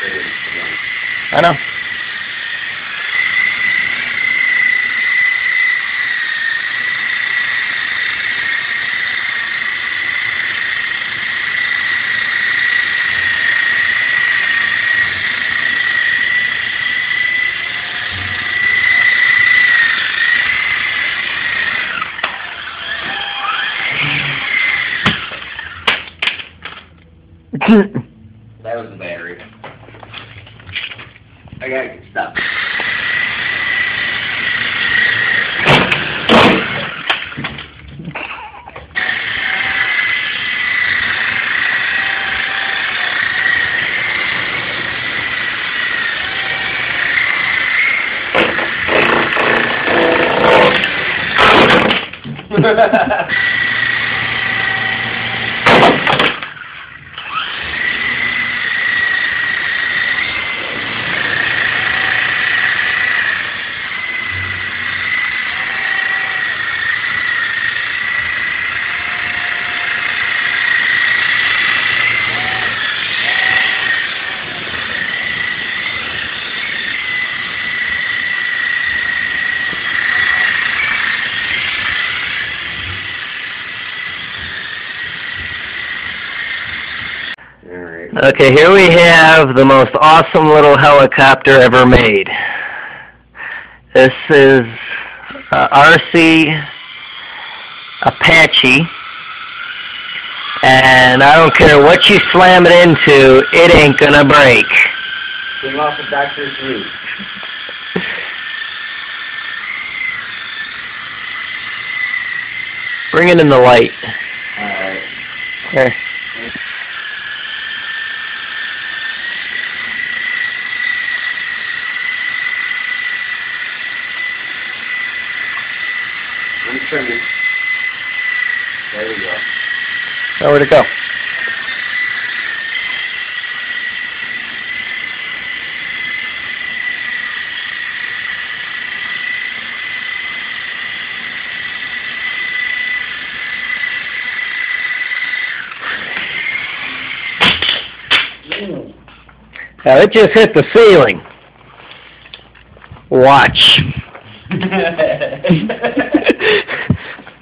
I know. That was the battery. I gotta get stuck. Okay, here we have the most awesome little helicopter ever made. This is RC Apache, and I don't care what you slam it into, it ain't gonna break. Came off of Dr. Drew. Bring it in the light. Alright. Here. I'm trimming. There we go. Now where'd it go? Now it just hit the ceiling. Watch.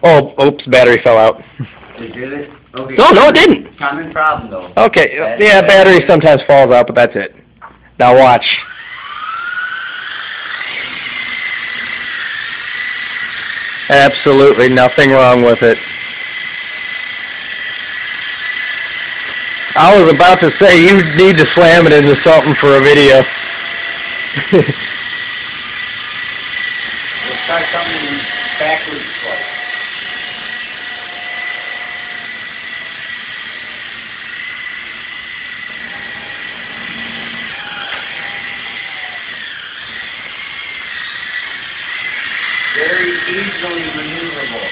Oh, oops, battery fell out. Did it? Okay. No, it didn't. Common problem though. Okay, yeah, battery sometimes falls out, but that's it. Now watch. Absolutely nothing wrong with it. I was about to say, you need to slam it into something for a video. Let's try something backwards twice. Very easily maneuverable.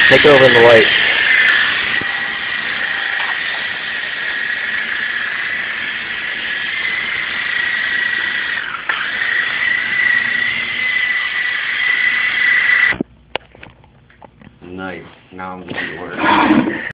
Take over in the light.